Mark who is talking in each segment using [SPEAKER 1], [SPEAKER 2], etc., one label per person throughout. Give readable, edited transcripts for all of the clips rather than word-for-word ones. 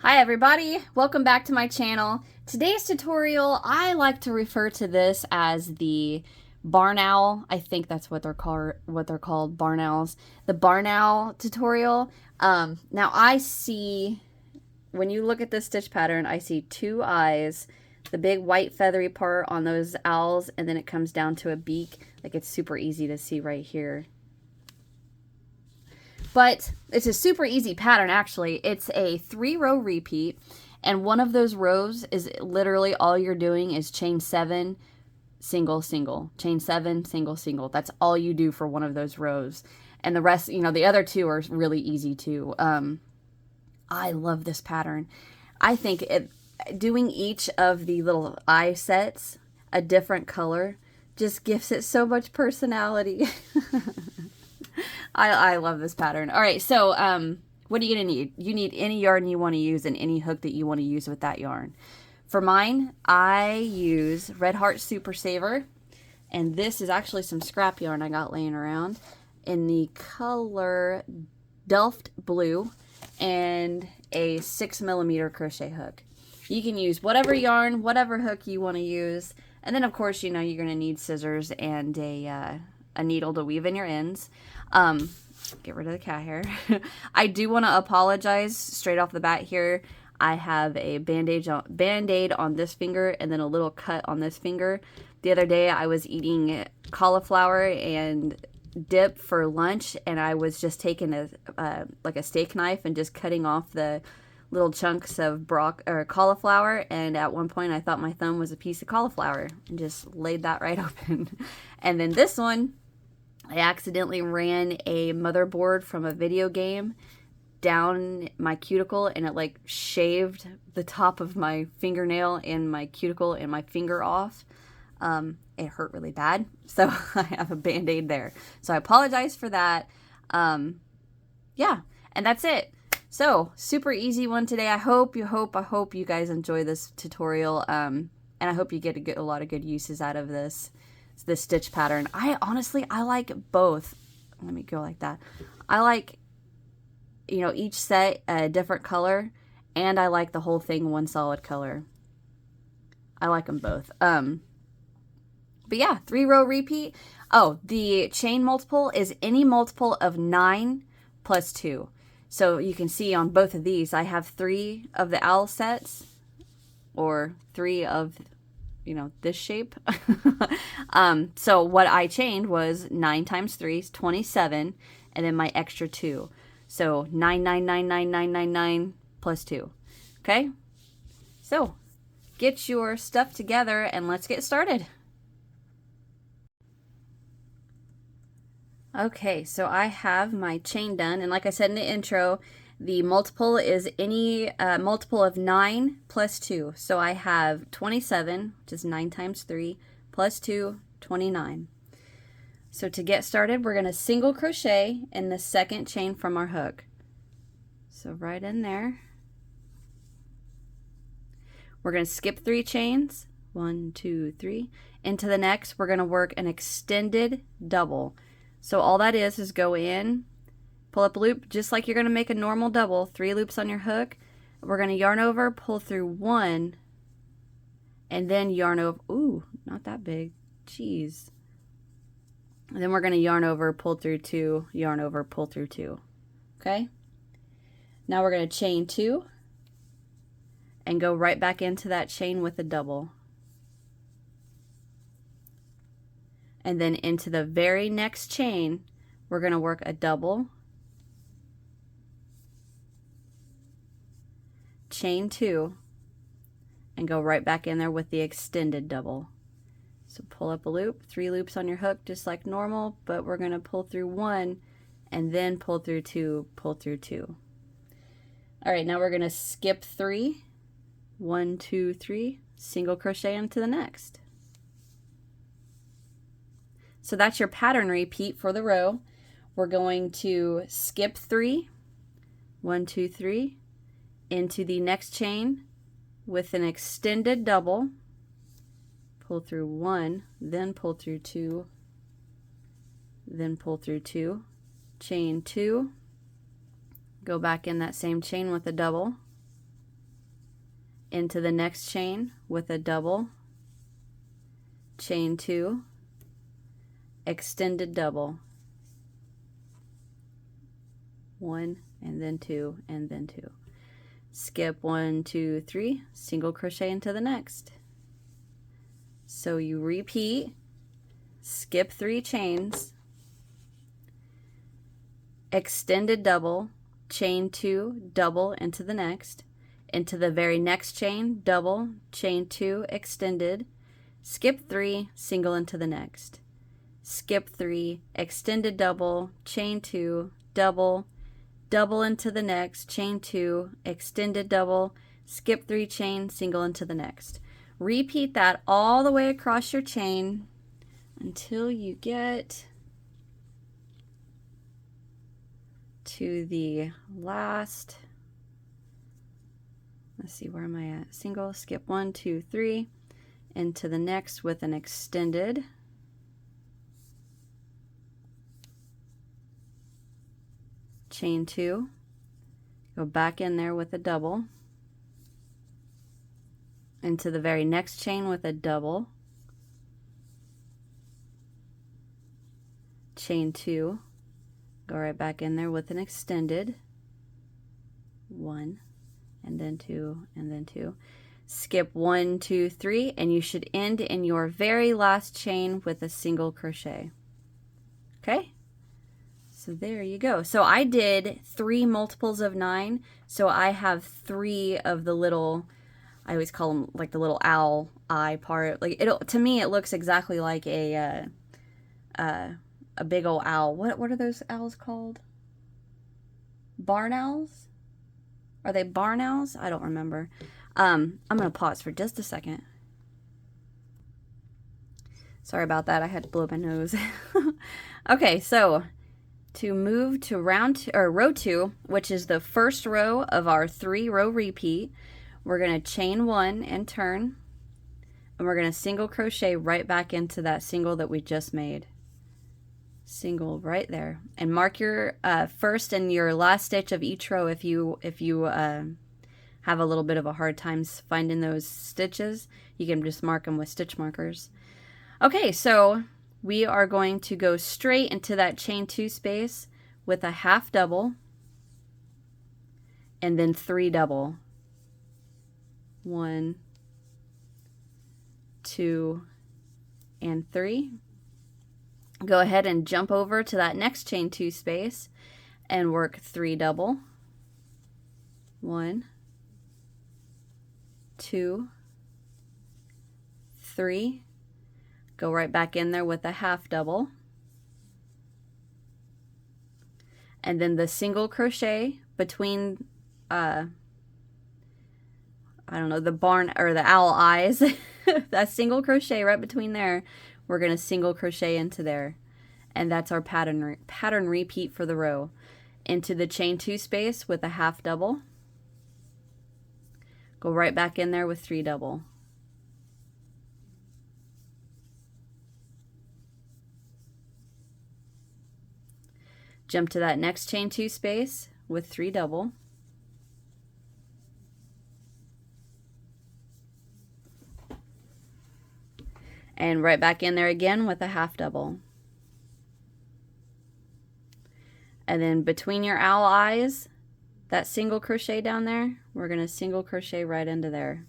[SPEAKER 1] Hi everybody, welcome back to my channel. Today's tutorial, I like to refer to this as the barn owl. I think that's what they're called, barn owls. The barn owl tutorial. Now I see, when you look at this stitch pattern, I see two eyes, the big white feathery part on those owls, and then it comes down to a beak. Like, it's super easy to see right here. But it's a super easy pattern, actually. It's a 3-row repeat, and one of those rows is literally all you're doing is chain 7, single, single, chain 7, single, single. That's all you do for one of those rows. And the rest, the other two are really easy too. I love this pattern. I think doing each of the little eye sets a different color just gives it so much personality. I love this pattern. All right, so what are you going to need? You need any yarn you want to use and any hook that you want to use with that yarn. For mine, I use Red Heart Super Saver, and this is actually some scrap yarn I got laying around in the color Delft Blue and a 6mm crochet hook. You can use whatever yarn, whatever hook you want to use, and then of course, you're going to need scissors and a needle to weave in your ends. Get rid of the cat hair. I do want to apologize straight off the bat here. I have a band-aid on this finger and then a little cut on this finger. The other day I was eating cauliflower and dip for lunch, and I was just taking like a steak knife and just cutting off the little chunks of cauliflower, and at one point I thought my thumb was a piece of cauliflower and just laid that right open. And then this one, I accidentally ran a motherboard from a video game down my cuticle, and it like shaved the top of my fingernail and my cuticle and my finger off. It hurt really bad, so I have a band-aid there. So I apologize for that. Yeah, and that's it. So super easy one today. I hope you guys enjoy this tutorial, and I hope you get a lot of good uses out of this stitch pattern. I like both. Let me go like that. I like, each set a different color, and I like the whole thing one solid color. I like them both. But yeah, 3-row repeat. Oh, the chain multiple is any multiple of 9 plus 2. So you can see on both of these, I have 3 of the owl sets, or 3 of this shape. So what I chained was 9 times 3 is 27, and then my extra 2. So 9, 9, 9, 9, 9, 9, 9 plus 2. Okay? So get your stuff together and let's get started. Okay, so I have my chain done, and like I said in the intro, the multiple is any multiple of 9 plus 2. So I have 27, which is 9 times 3, plus 2, 29. So to get started, we're going to single crochet in the second chain from our hook. So right in there. We're going to skip 3 chains, 1, 2, 3. Into the next, we're going to work an extended double. So all that is go in, pull up a loop, just like you're going to make a normal double, 3 loops on your hook. We're going to yarn over, pull through 1, and then yarn over. Ooh, not that big. Jeez. And then we're going to yarn over, pull through 2, yarn over, pull through 2. Okay? Now we're going to chain 2 and go right back into that chain with a double. And then into the very next chain, we're going to work a double, chain 2, and go right back in there with the extended double. So pull up a loop, 3 loops on your hook just like normal, but we're going to pull through 1 and then pull through 2, pull through 2. All right, now we're going to skip 3, 1, 2, 3, single crochet into the next. So that's your pattern repeat for the row. We're going to skip 3, 1, 2, 3, into the next chain with an extended double, pull through 1, then pull through 2, then pull through 2, chain 2, go back in that same chain with a double, into the next chain with a double, chain 2, extended double, 1 and then 2 and then 2. Skip 1, 2, 3, single crochet into the next. So you repeat, skip 3 chains, extended double, chain 2, double into the next, into the very next chain, double, chain 2, extended, skip 3, single into the next, skip 3, extended double, chain 2, double, double into the next, chain 2, extended double, skip 3 chain, single into the next. Repeat that all the way across your chain until you get to the last, let's see, where am I at? Single, skip 1, 2, 3, into the next with an extended, chain 2, go back in there with a double, into the very next chain with a double, chain 2, go right back in there with an extended, 1 and then 2 and then 2, skip 1, 2, 3, and you should end in your very last chain with a single crochet. Okay, so there you go. So I did 3 multiples of 9, so I have 3 of the little, I always call them like the little owl eye part. Like, to me it looks exactly like a big old owl. What are those owls called? Barn owls? Are they barn owls? I don't remember. I'm gonna pause for just a second. Sorry about that. I had to blow my nose. Okay, so to move to row 2, which is the first row of our 3-row repeat, we're gonna chain 1 and turn, and we're gonna single crochet right back into that single that we just made. Single right there, and mark your first and your last stitch of each row if you have a little bit of a hard time finding those stitches. You can just mark them with stitch markers. Okay, so we are going to go straight into that chain 2 space with a half double and then 3 double. 1, 2, and 3. Go ahead and jump over to that next chain 2 space and work 3 double. 1, 2, 3. Go right back in there with a half double. And then the single crochet between I don't know, the barn or the owl eyes. That single crochet right between there, we're going to single crochet into there, and that's our pattern repeat for the row. Into the chain 2 space with a half double, go right back in there with 3 double, jump to that next chain 2 space with 3 double, and right back in there again with a half double. And then between your owl eyes, that single crochet down there, we're going to single crochet right into there.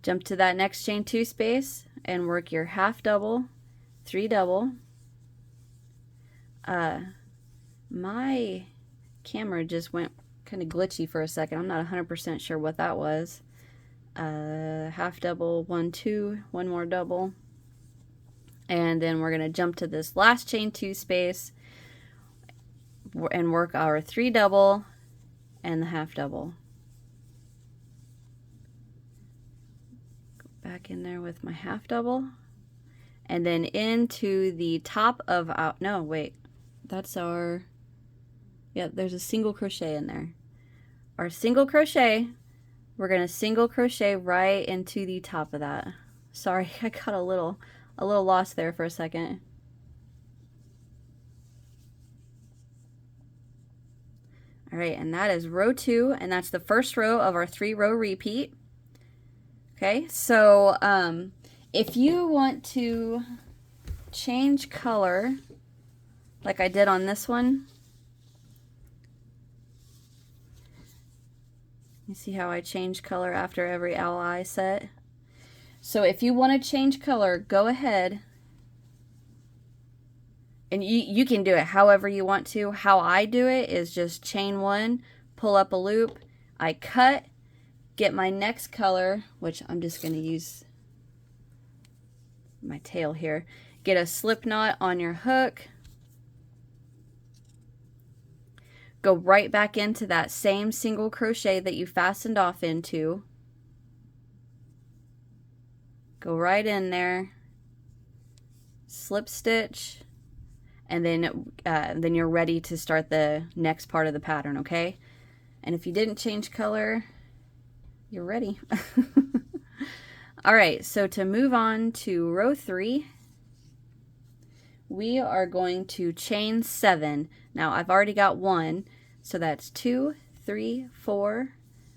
[SPEAKER 1] Jump to that next chain 2 space and work your half double, 3 double. My camera just went kind of glitchy for a second. I'm not 100% sure what that was. Half double, 1, 2, one more double, and then we're going to jump to this last chain 2 space and work our 3 double and the half double. Go back in there with my half double, and then into the top of our, no wait, that's our, yeah, there's a single crochet in there. Our single crochet, we're going to single crochet right into the top of that. Sorry, I got a little lost there for a second. All right, and that is row 2, and that's the first row of our 3-row repeat. Okay, so if you want to change color, like I did on this one, you see how I change color after every ally set? So if you want to change color, go ahead. And you can do it however you want to. How I do it is just chain 1, pull up a loop, I cut, get my next color, which I'm just going to use my tail here. Get a slip knot on your hook. Go right back into that same single crochet that you fastened off into. Go right in there, slip stitch, and then you're ready to start the next part of the pattern, okay? And if you didn't change color, you're ready. All right, so to move on to row 3, we are going to chain 7. Now I've already got 1, so that's 2, 3, 4,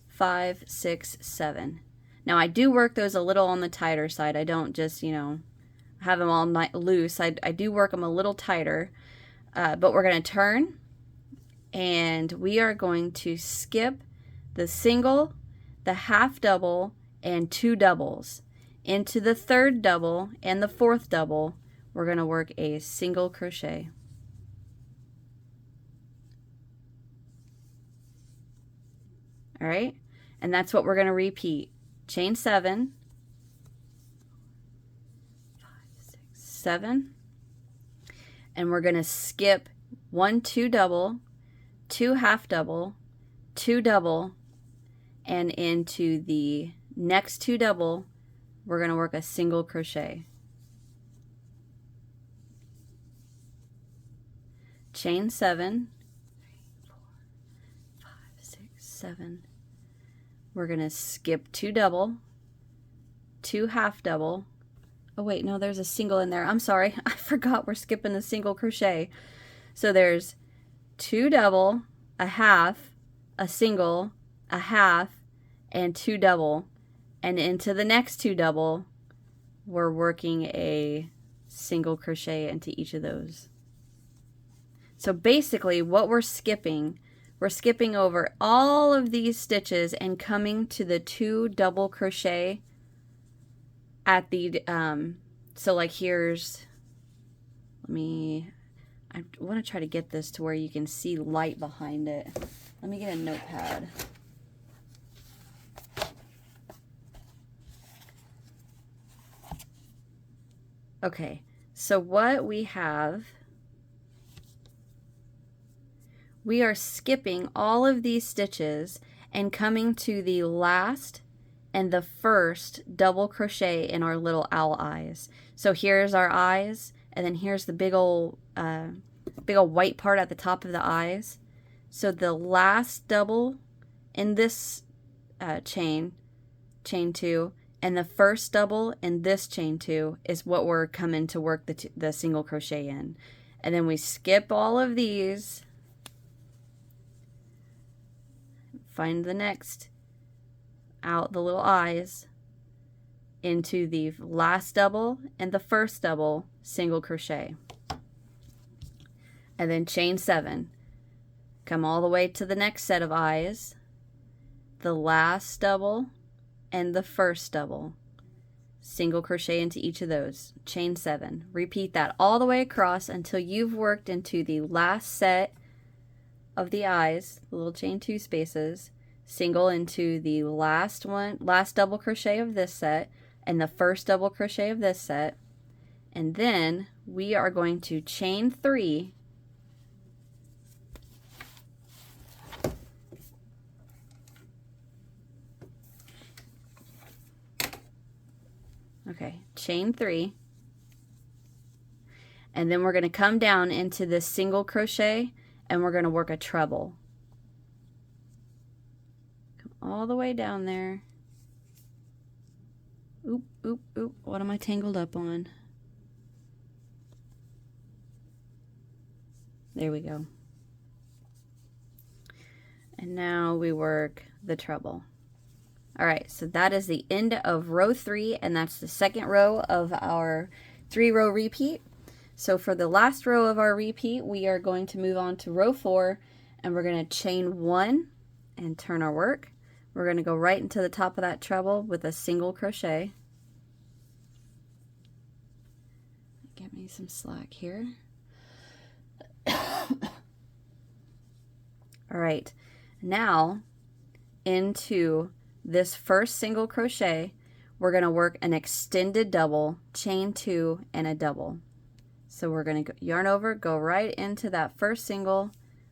[SPEAKER 1] 5, 6, 7. Now I do work those a little on the tighter side. I don't just, you know, have them all loose. I do work them a little tighter, but we're going to turn, and we are going to skip the single, the half double, and 2 doubles. Into the 3rd double and the 4th double, we're going to work a single crochet. All right, and that's what we're going to repeat. Chain 7, 5, 6, 7, and we're going to skip 1 2 double, 2 half double, 2 double, and into the next 2 double, we're going to work a single crochet. Chain 7, 3, 4, 5, 6, 7. We're going to skip 2 double, 2 half double. Oh wait, no, there's a single in there. I'm sorry. I forgot we're skipping the single crochet. So there's 2 double, a half, a single, a half, and 2 double. And into the next 2 double, we're working a single crochet into each of those. So basically what we're skipping over all of these stitches and coming to the 2 double crochet at the, so like here's, I want to try to get this to where you can see light behind it. Let me get a notepad. Okay, so what we have, we are skipping all of these stitches and coming to the last and the first double crochet in our little owl eyes. So here's our eyes, and then here's the big old white part at the top of the eyes. So the last double in this chain 2, and the first double in this chain 2 is what we're coming to work the single crochet in. And then we skip all of these, find the next out the little eyes, into the last double and the first double single crochet, and then chain 7, come all the way to the next set of eyes, the last double and the first double, single crochet into each of those, chain 7. Repeat that all the way across until you've worked into the last set of the eyes, the little chain 2 spaces, single into the last double crochet of this set and the first double crochet of this set, and then we are going to chain 3 chain 3, and then we're going to come down into this single crochet and we're going to work a treble. Come all the way down there. Oop, oop, oop. What am I tangled up on? There we go. And now we work the treble. All right, so that is the end of row 3, and that's the second row of our 3-row repeat. So for the last row of our repeat, we are going to move on to row 4, and we're going to chain 1 and turn our work. We're going to go right into the top of that treble with a single crochet. Get me some slack here. All right, now into this first single crochet, we're going to work an extended double, chain 2, and a double. So we're going to yarn over, go right into that first single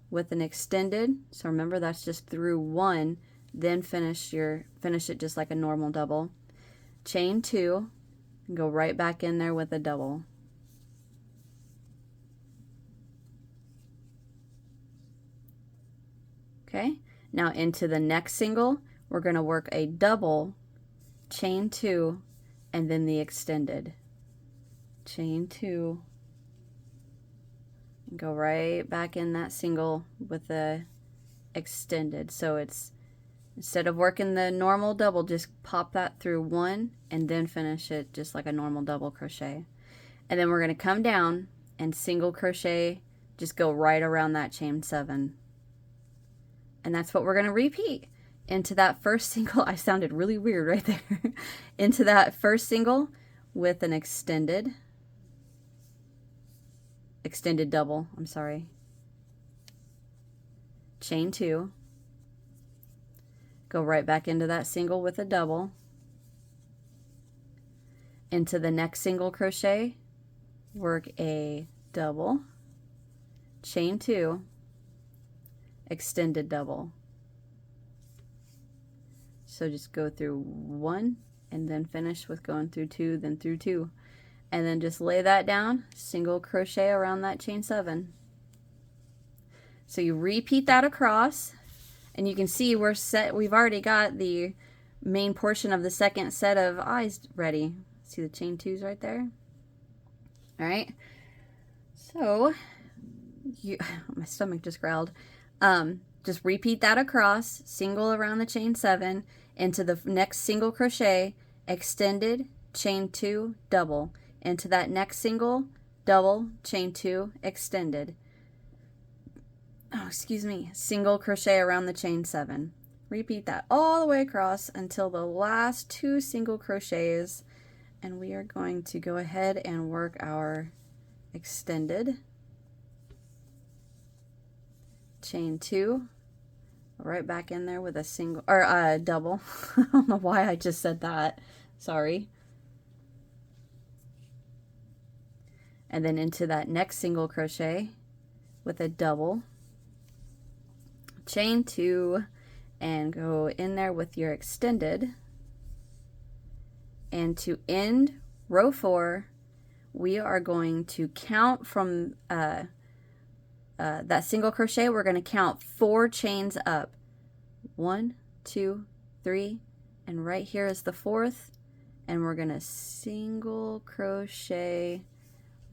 [SPEAKER 1] with an extended. So remember, that's just through 1, then finish it just like a normal double. Chain 2, and go right back in there with a double. Okay, now into the next single, we're going to work a double, chain 2, and then the extended. Chain 2, and go right back in that single with the extended. So it's, instead of working the normal double, just pop that through 1 and then finish it just like a normal double crochet. And then we're going to come down and single crochet, just go right around that chain 7. And that's what we're going to repeat into that first single. I sounded really weird right there. Into that first single with an extended double, I'm sorry. Chain 2. Go right back into that single with a double. Into the next single crochet, work a double, chain 2, extended double. So just go through 1 and then finish with going through 2, then through 2. And then just lay that down, single crochet around that chain 7. So you repeat that across, and you can see we've already got the main portion of the second set of eyes ready. See the chain 2s right there? All right. So my stomach just growled. Just repeat that across, single around the chain 7, into the next single crochet, extended, chain 2, double. Into that next single, double, chain 2, extended. Oh, excuse me, single crochet around the chain 7. Repeat that all the way across until the last 2 single crochets, and we are going to go ahead and work our extended, chain 2, right back in there with a single or a double. I don't know why I just said that, sorry. And then into that next single crochet with a double, chain 2, and go in there with your extended. And to end row 4, we are going to count from that single crochet. We're going to count 4 chains up. 1, 2, 3, and right here is the 4th, and we're going to single crochet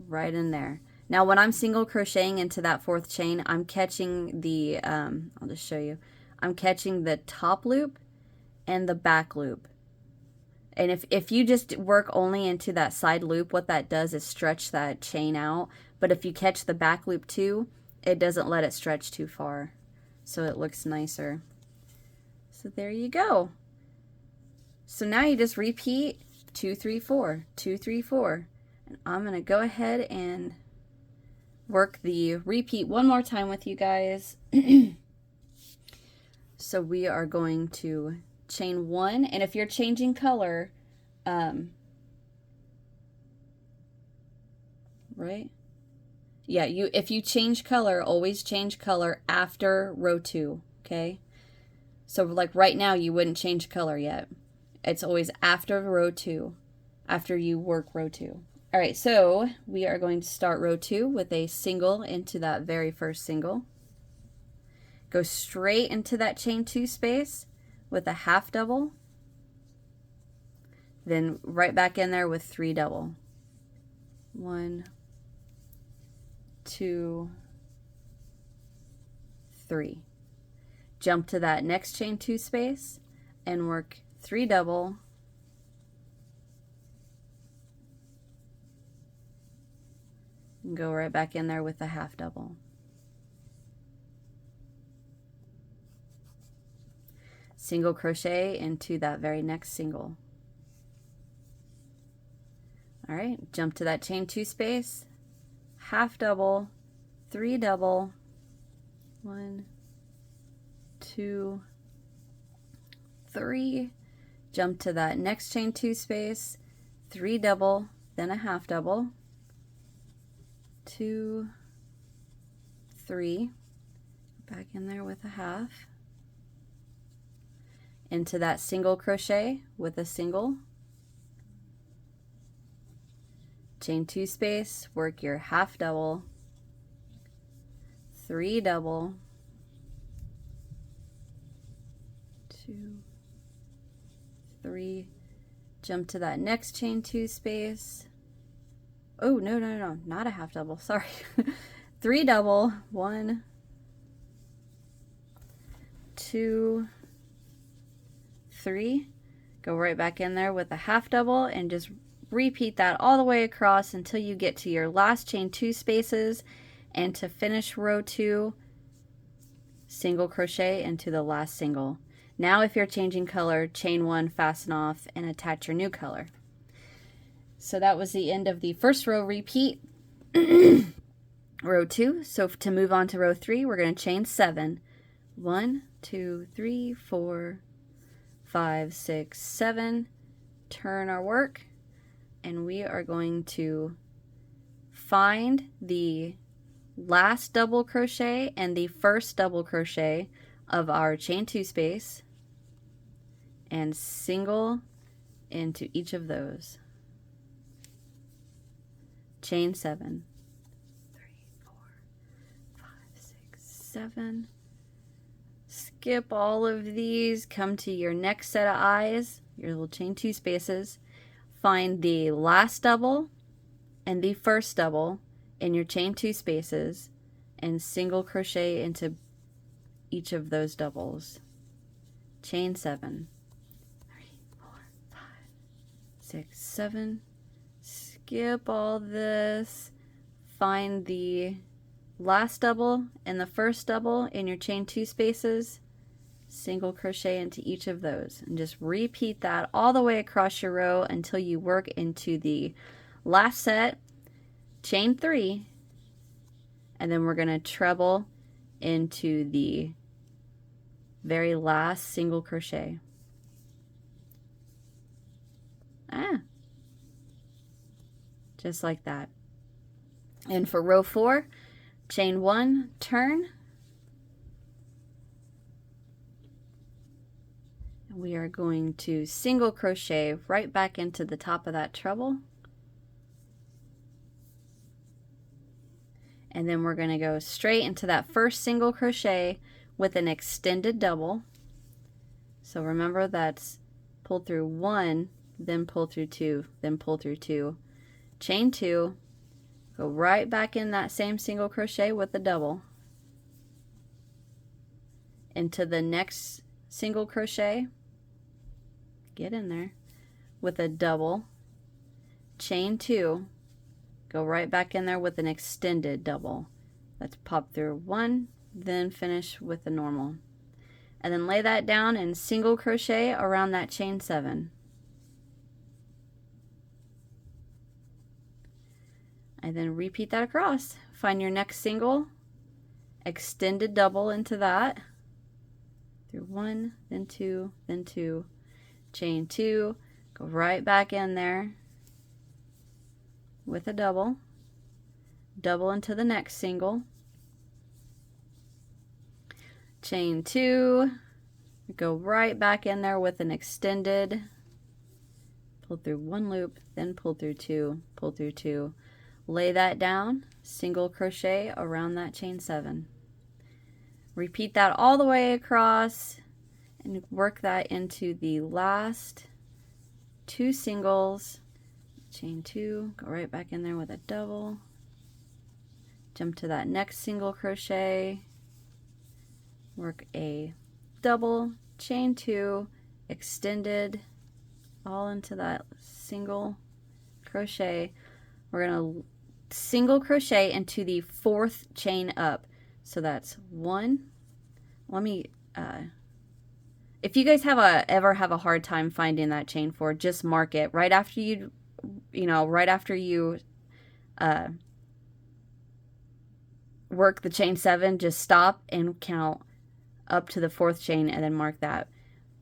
[SPEAKER 1] right in there. Now when I'm single crocheting into that 4th chain, I'm catching the I'll just show you. I'm catching the top loop and the back loop. And if you just work only into that side loop, what that does is stretch that chain out. But if you catch the back loop too, it doesn't let it stretch too far, so it looks nicer. So there you go. So now you just repeat 2, 3, 4, 2, 3, 4. And I'm going to go ahead and work the repeat one more time with you guys. So we are going to chain 1, and if you're changing color, right? Yeah, if you change color, always change color after row 2, okay? So like right now, you wouldn't change color yet. It's always after row 2, after you work row 2. All right, so we are going to start row 2 with a single into that very first single. Go straight into that chain 2 space with a half double. Then right back in there with 3 double. 1, 2, 3. jump to that next chain 2 space and work 3 double, and go right back in there with a half double. Single crochet into that very next single. All right, jump to that chain 2 space, half double, 3 double, 1, 2, 3, jump to that next chain 2 space, 3 double, then a half double, 2, 3, back in there with a half, into that single crochet with a single, chain 2 space, work your half double, 3 double, 2, 3, jump to that next chain 2 space. Oh, no, no, no, not a half double, sorry. 3 double, 1, 2, 3, go right back in there with a half double and just repeat that all the way across until you get to your last chain 2 spaces, and to finish row 2, single crochet into the last single. Now if you're changing color, chain 1, fasten off, and attach your new color. So that was the end of the first row repeat. Row 2, so to move on to row 3, we're going to chain 7. 1, 2, 3, 4, 5, 6, 7, turn our work, and we are going to find the last double crochet and the first double crochet of our chain 2 space and single into each of those. Chain 7, 3, 4, 5, 6, 7. Skip all of these, come to your next set of eyes, your little chain 2 spaces, find the last double and the first double in your chain 2 spaces and single crochet into each of those doubles. Chain 7, 3, 4, 5, 6, 7. Skip all this, find the last double and the first double in your chain 2 spaces, single crochet into each of those, and just repeat that all the way across your row until you work into the last set, chain 3, and then we're going to treble into the very last single crochet. Just like that. And for row 4, chain 1, turn. We are going to single crochet right back into the top of that treble. And then we're going to go straight into that first single crochet with an extended double. So remember, that's pull through 1, then pull through 2, then pull through 2. Chain 2, go right back in that same single crochet with the double into the next single crochet, get in there with a double, chain 2, go right back in there with an extended double. Let's pop through 1, then finish with the normal, and then lay that down and single crochet around that chain 7. And then repeat that across. Find your next single, extended double into that, through 1, then 2, then 2, chain 2, go right back in there with a double, double into the next single, chain 2, go right back in there with an extended, pull through 1 loop, then pull through 2, pull through 2, lay that down, single crochet around that chain 7. Repeat that all the way across and work that into the last 2 singles. Chain 2, go right back in there with a double, jump to that next single crochet, work a double, chain 2, extended all into that single crochet. We're going to single crochet into the 4th chain up. So that's 1. Let me if you guys ever have a hard time finding that chain 4, just mark it right after you work the chain 7. Just stop and count up to the 4th chain and then mark that.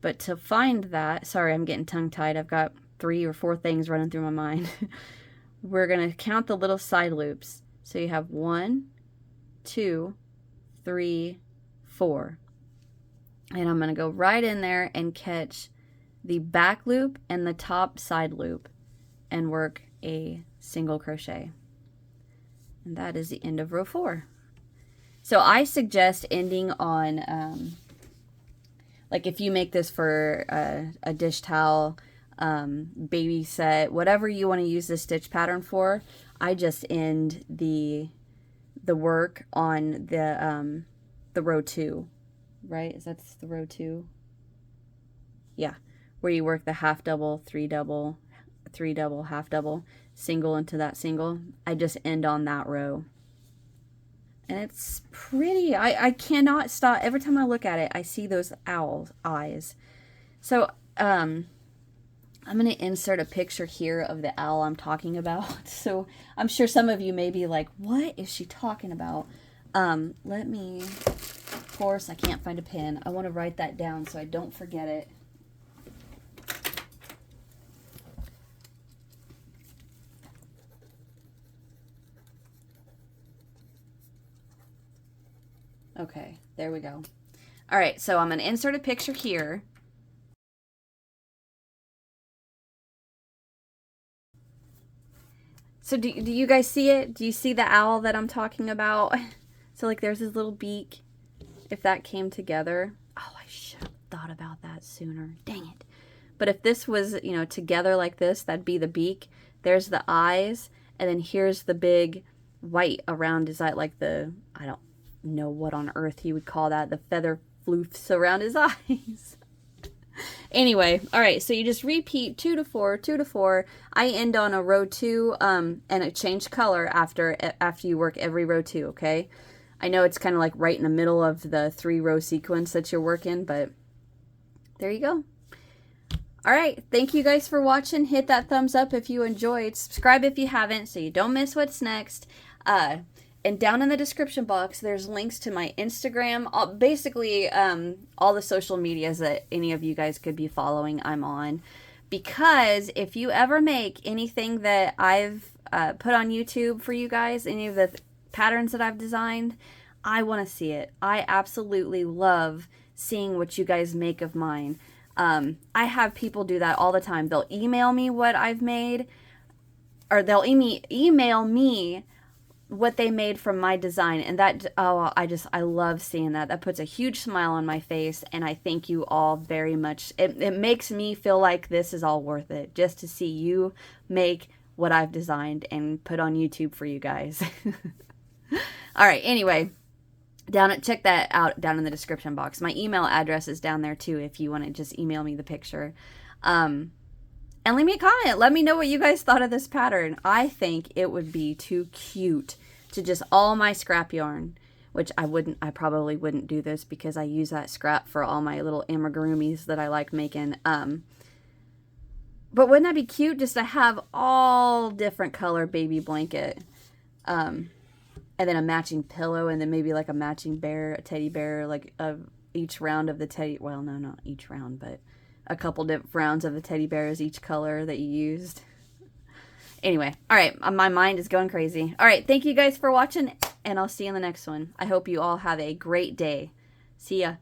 [SPEAKER 1] But to find that, sorry, I'm getting tongue-tied. I've got 3 or 4 things running through my mind. We're going to count the little side loops. So you have 1, 2, 3, 4. And I'm going to go right in there and catch the back loop and the top side loop and work a single crochet. And that is the end of row 4. So I suggest ending on, like if you make this for a dish towel, baby set, whatever you want to use this stitch pattern for, I just end the work on the row 2, right? That's the row 2. Yeah, where you work the half double, 3 double, 3 double, half double, single into that single. I just end on that row. And it's pretty. I cannot stop. Every time I look at it, I see those owl eyes. So, I'm going to insert a picture here of the owl I'm talking about. So, I'm sure some of you may be like, what is she talking about? Let me, of course, I can't find a pen. I want to write that down so I don't forget it. Okay, there we go. All right, so I'm going to insert a picture here. So do you guys see it? Do you see the owl that I'm talking about? So like there's his little beak. If that came together. Oh, I should have thought about that sooner. Dang it. But if this was, you know, together like this, that'd be the beak. There's the eyes. And then here's the big white around his eye, like the, I don't know what on earth he would call that, the feather floofs around his eyes. Anyway, all right, so you just repeat 2 to 4, 2 to 4. I end on a row 2 and it changed color after you work every row 2, okay? I know it's kind of like right in the middle of the 3-row sequence that you're working, but there you go. All right, thank you guys for watching. Hit that thumbs up if you enjoyed. Subscribe if you haven't so you don't miss what's next. And down in the description box, there's links to my Instagram. Basically, all the social medias that any of you guys could be following, I'm on. Because if you ever make anything that I've put on YouTube for you guys, any of the patterns that I've designed, I want to see it. I absolutely love seeing what you guys make of mine. I have people do that all the time. They'll email me what I've made, or they'll email me what they made from my design, and that, oh, I love seeing that. That puts a huge smile on my face, and I thank you all very much. It makes me feel like this is all worth it, just to see you make what I've designed and put on YouTube for you guys. All right, anyway, check that out down in the description box. My email address is down there too if you want to just email me the picture. And leave me a comment. Let me know what you guys thought of this pattern. I think it would be too cute to just all my scrap yarn, which I probably wouldn't do this because I use that scrap for all my little amigurumis that I like making. But wouldn't that be cute just to have all different color baby blanket? And then a matching pillow, and then maybe like a matching bear, a teddy bear, like each round of the teddy, well, no, not each round, but a couple different rounds of the teddy bears, each color that you used. Anyway, all right, my mind is going crazy. All right, thank you guys for watching, and I'll see you in the next one. I hope you all have a great day. See ya.